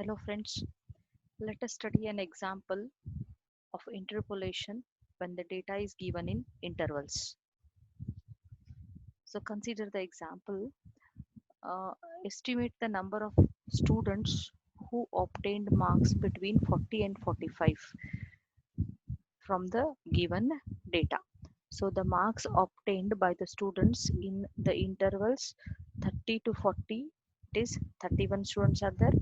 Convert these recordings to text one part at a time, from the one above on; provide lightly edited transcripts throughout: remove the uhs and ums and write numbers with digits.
Hello friends, let us study an example of interpolation when the data is given in intervals. So consider the example, uh, estimate the number of students who obtained marks between 40 and 45 from the given data. So the marks obtained by the students in the intervals 30 to 40, it is 31 students are there,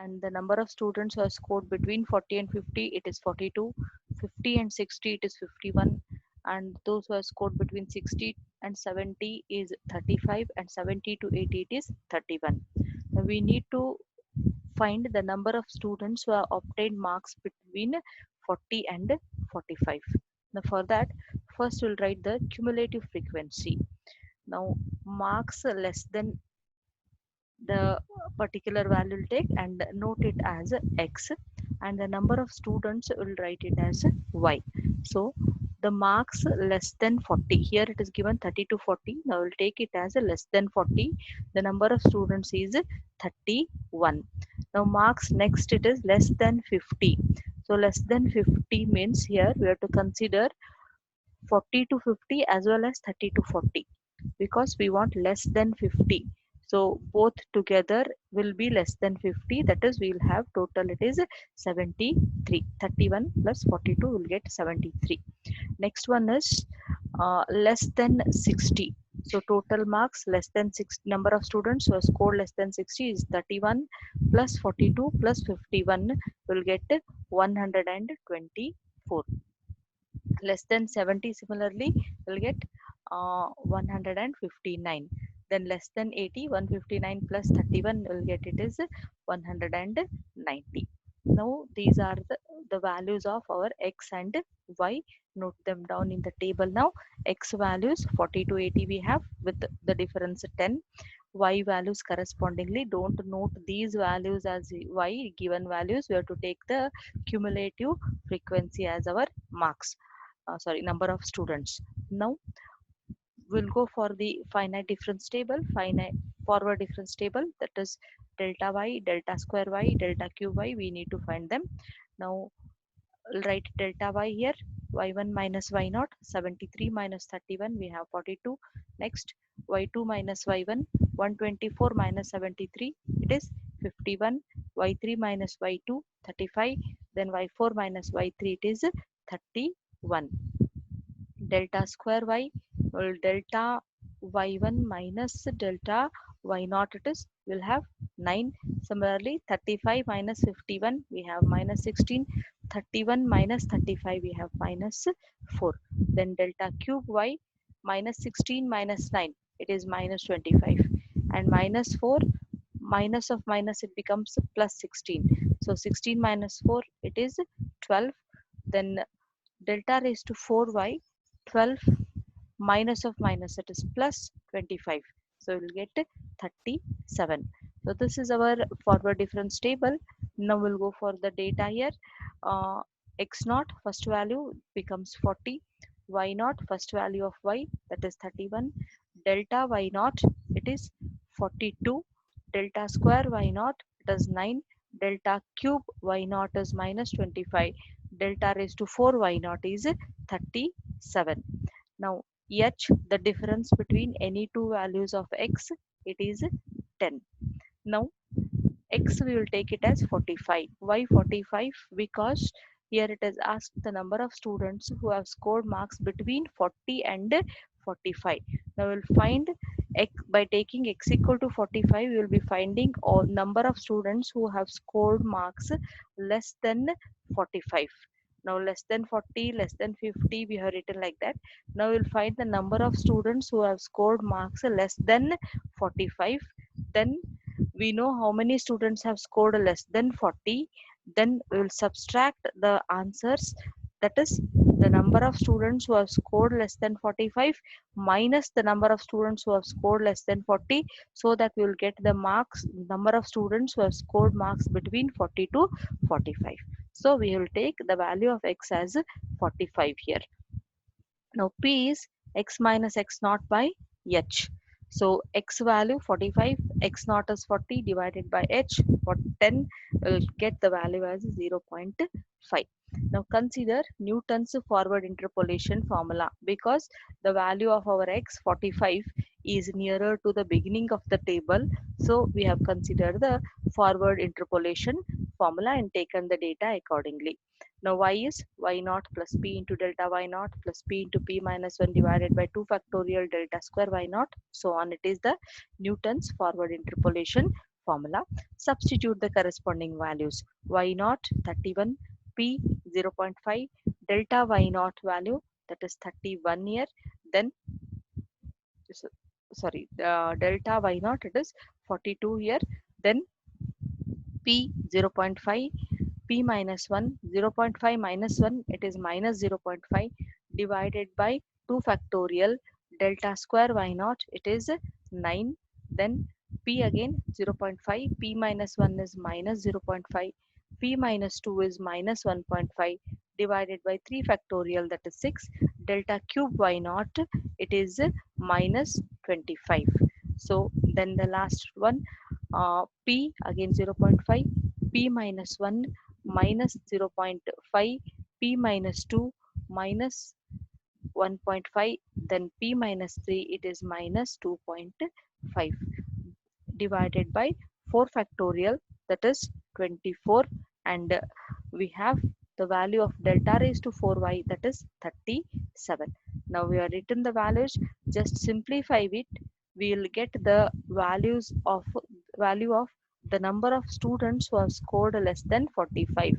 and the number of students who have scored between 40 and 50, it is 42. 50 and 60, it is 51, and those who have scored between 60 and 70 is 35, and 70 to 80, it is 31. Now we need to find the number of students who have obtained marks between 40 and 45. Now for that, first we'll write the cumulative frequency. Now marks less than the particular value will take and note it as x, and the number of students will write it as y. So the marks less than 40, here it is given 30 to 40. Now we'll take it as a less than 40. The number of students is 31. Now marks next, it is less than 50. So less than 50 means here we have to consider 40 to 50 as well as 30 to 40, because we want less than 50. So both together will be less than 50, that is we will have total it is 73. 31 plus 42 will get 73. Next one is less than 60. So total marks less than 6, number of students who have scored less than 60 is 31 plus 42 plus 51 will get 124. Less than 70 similarly will get 159. Then less than 80, 159 plus 31 will get it is 190. Now these are the values of our x and y. Note them down in the table. Now x values 40 to 80 we have with the difference 10. Y values correspondingly, don't note these values as y given values. We have to take the cumulative frequency as our marks, sorry, number of students. Now we'll go for the finite difference table, finite forward difference table, that is delta y, delta square y, delta cube y. We need to find them. Now I'll write delta y here, y1 minus y0, 73 minus 31, we have 42. Next y2 minus y1, 124 minus 73, it is 51. Y3 minus y2, 35. Then y4 minus y3, it is 31. Delta square y, well, delta y1 minus delta y0, it is will have 9. Similarly 35 minus 51 we have minus 16. 31 minus 35 we have minus 4. Then delta cube y, minus 16 minus 9, it is minus 25, and minus 4, minus of minus it becomes plus 16. So 16 minus 4, it is 12. Then delta raised to 4y, 12 minus of minus, it is plus 25. So we'll get 37. So this is our forward difference table. Now we'll go for the data here. X naught first value becomes 40, y naught first value of y, that is 31, delta y naught it is 42, delta square y naught it is 9, delta cube y naught is minus 25, delta raised to 4 y naught is 37. Now h, the difference between any two values of x, it is 10. Now x we will take it as 45. Why 45? Because here it is asked the number of students who have scored marks between 40 and 45. Now we'll find x by taking x equal to 45. We will be finding all number of students who have scored marks less than 45. Now less than 40, less than 50, we have written like that. Now we'll find the number of students who have scored marks less than 45. Then we know how many students have scored less than 40. Then we will subtract the answers, that is the number of students who have scored less than 45 minus the number of students who have scored less than 40, so that we will get the marks, number of students who have scored marks between 40 to 45. So we will take the value of x as 45 here. Now p is x minus x naught by h. So x value 45, x naught is 40 divided by h for 10 will get the value as 0.5. Now consider Newton's forward interpolation formula because the value of our x 45 is nearer to the beginning of the table. So we have considered the forward interpolation formula and taken the data accordingly. Now y is y naught plus p into delta y naught plus p into p minus 1 divided by 2 factorial delta square y naught. So on, it is the Newton's forward interpolation formula. Substitute the corresponding values. Y naught 31, p 0.5, delta y naught value, that is 31 here. Then sorry, delta y naught, it is 42 here. Then p 0.5, p minus 1, 0.5 minus 1, it is minus 0.5 divided by 2 factorial delta square y naught, it is 9. Then p again 0.5, p minus 1 is minus 0.5, p minus 2 is minus 1.5 divided by 3 factorial, that is 6, delta cube y naught, it is minus 25. So then the last one, p again 0.5, p minus 1 minus 0.5, p minus 2 minus 1.5, then p minus 3, it is minus 2.5 divided by 4 factorial, that is 24, and we have the value of delta raised to 4y, that is 37. Now we have written the values, just simplify it, we will get the values of value of the number of students who have scored less than 45.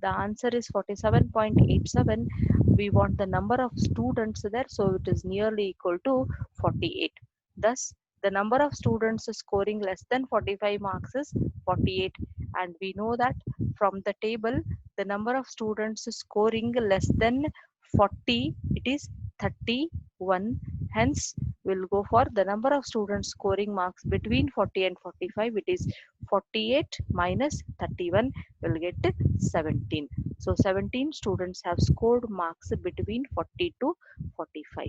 The answer is 47.87. We want the number of students there, so it is nearly equal to 48. Thus the number of students scoring less than 45 marks is 48, and we know that from the table the number of students scoring less than 40, it is 31. Hence we'll go for the number of students scoring marks between 40 and 45, it is 48 minus 31 will get 17. So 17 students have scored marks between 40 to 45.